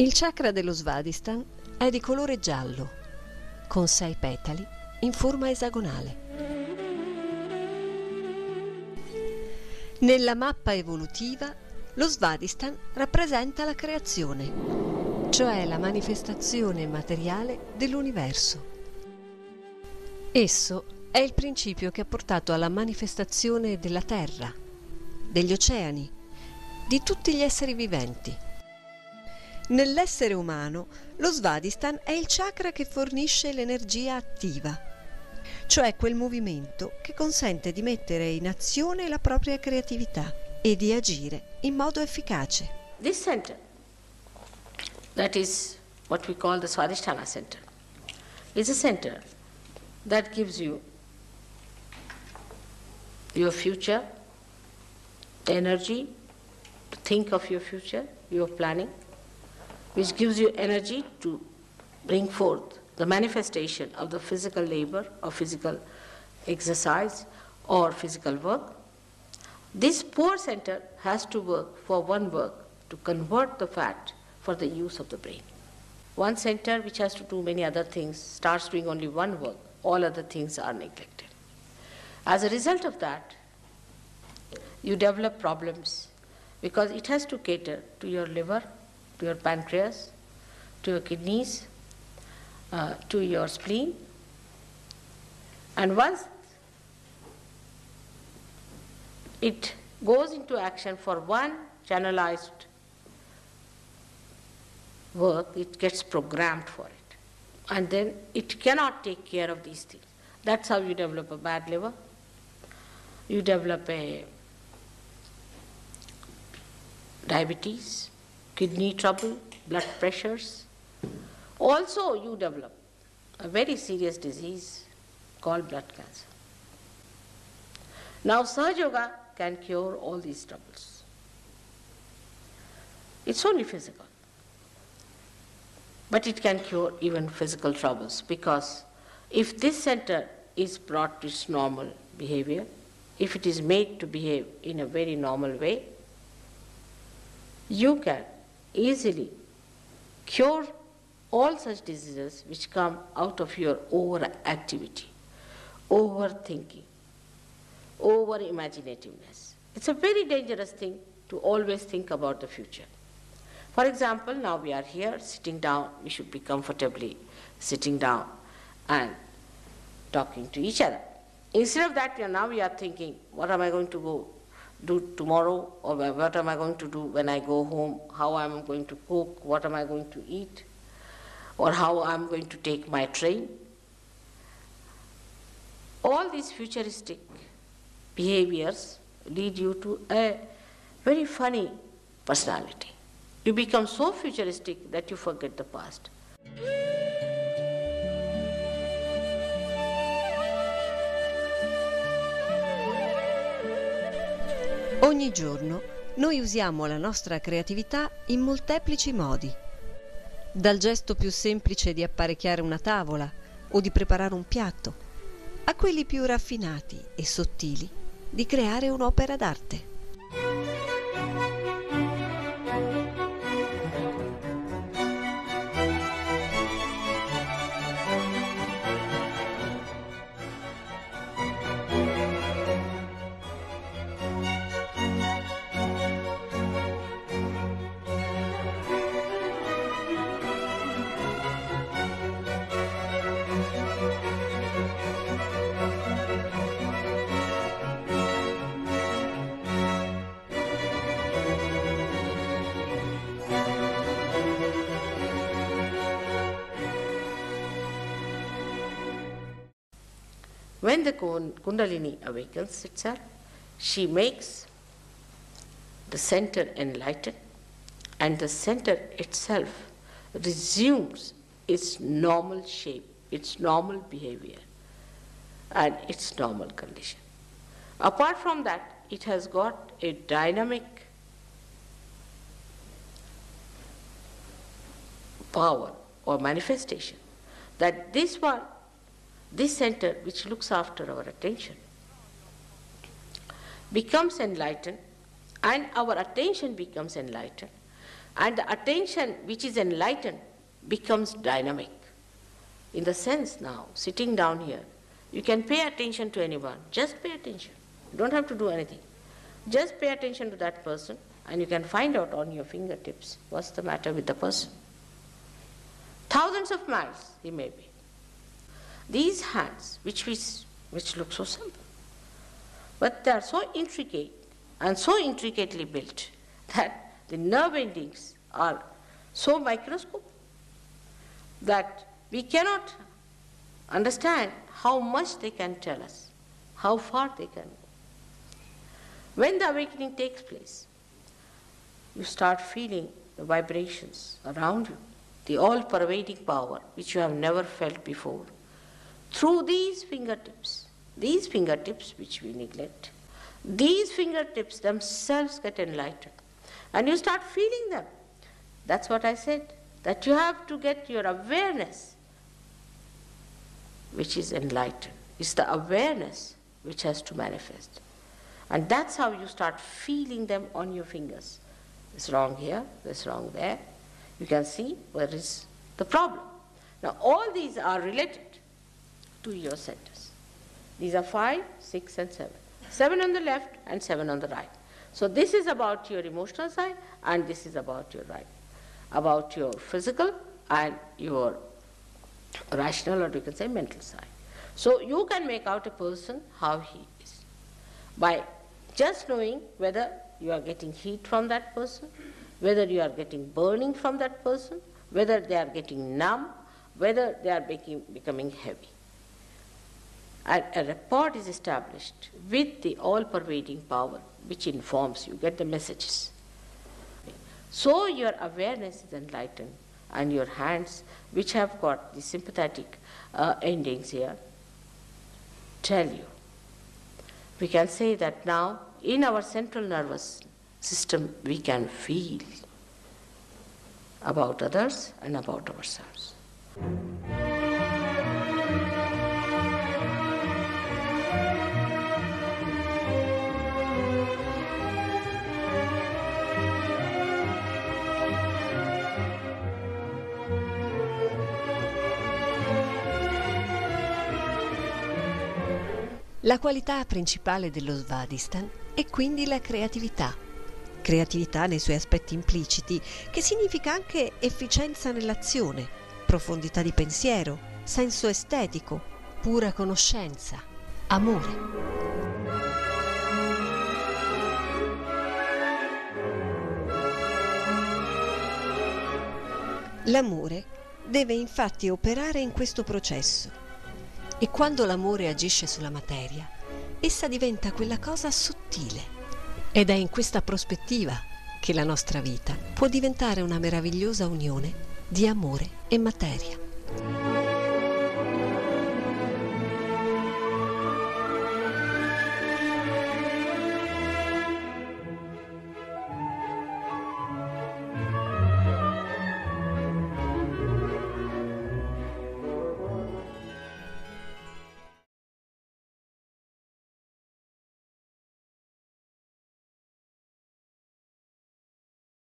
Il chakra dello Svadhisthana è di colore giallo, con 6 petali in forma esagonale. Nella mappa evolutiva, lo Svadhisthana rappresenta la creazione, cioè la manifestazione materiale dell'universo. Esso è il principio che ha portato alla manifestazione della Terra, degli oceani, di tutti gli esseri viventi. Nell'essere umano, lo Svadhisthana è il chakra che fornisce l'energia attiva, cioè quel movimento che consente di mettere in azione la propria creatività e di agire in modo efficace. This center, that is what we call the Svadhisthana center, is a center that gives you your future, energy to think of your future, your planning, which gives you energy to bring forth the manifestation of the physical labor or physical exercise or physical work. This power center has to work for one work, to convert the fat for the use of the brain. One center which has to do many other things starts doing only one work, all other things are neglected. As a result of that, you develop problems because it has to cater to your liver, to your pancreas, to your kidneys, to your spleen. And once it goes into action for one channelized work, it gets programmed for it. And then it cannot take care of these things. That's how you develop a bad liver. You develop a diabetes, kidney trouble, blood pressures. Also you develop a very serious disease called blood cancer. Now Sahaja Yoga can cure all these troubles. It's only physical. But it can cure even physical troubles, because if this center is brought to its normal behavior, if it is made to behave in a very normal way, you can easily cure all such diseases which come out of your overactivity, overthinking, over-imaginativeness. It's a very dangerous thing to always think about the future. For example, now we are here sitting down, we should be comfortably sitting down and talking to each other. Instead of that, now we are thinking, what am I going to go do tomorrow, or what am I going to do when I go home, how am I going to cook, what am I going to eat, or how I'm going to take my train. All these futuristic behaviors lead you to a very funny personality. You become so futuristic that you forget the past. Ogni giorno noi usiamo la nostra creatività in molteplici modi, dal gesto più semplice di apparecchiare una tavola o di preparare un piatto, a quelli più raffinati e sottili di creare un'opera d'arte. When the Kundalini awakens itself, she makes the center enlighten, and the center itself resumes its normal shape, its normal behavior, and its normal condition. Apart from that, it has got a dynamic power or manifestation that this center which looks after our attention becomes enlightened, and our attention becomes enlightened And the attention which is enlightened becomes dynamic. In the sense now, sitting down here, you can pay attention to anyone. Just pay attention. You don't have to do anything. Just pay attention to that person and you can find out on your fingertips what's the matter with the person. Thousands of miles he may be. These hands, which look so simple, but they are so intricate and so intricately built that the nerve endings are so microscopic that we cannot understand how much they can tell us, how far they can go. When the awakening takes place, you start feeling the vibrations around you, the all-pervading power which you have never felt before, through these fingertips which we neglect. These fingertips themselves get enlightened and you start feeling them. That's what I said, that you have to get your awareness which is enlightened. It's the awareness which has to manifest. And that's how you start feeling them on your fingers. It's wrong here, it's wrong there. You can see where is the problem. Now all these are related to your centers. These are 5, 6 and 7. 7 on the left and 7 on the right. So this is about your emotional side and this is about your right. About your physical and your rational, or you can say mental side. So you can make out a person how he is by just knowing whether you are getting heat from that person, whether you are getting burning from that person, whether they are getting numb, whether they are becoming heavy. And a rapport is established with the all-pervading power which informs you, get the messages. So your awareness is enlightened and your hands, which have got the sympathetic endings here, tell you. We can say that now in our central nervous system we can feel about others and about ourselves. La qualità principale dello Svadhisthana è quindi la creatività. Creatività nei suoi aspetti impliciti, che significa anche efficienza nell'azione, profondità di pensiero, senso estetico, pura conoscenza, amore. L'amore deve infatti operare in questo processo. E quando l'amore agisce sulla materia, essa diventa quella cosa sottile. Ed è in questa prospettiva che la nostra vita può diventare una meravigliosa unione di amore e materia.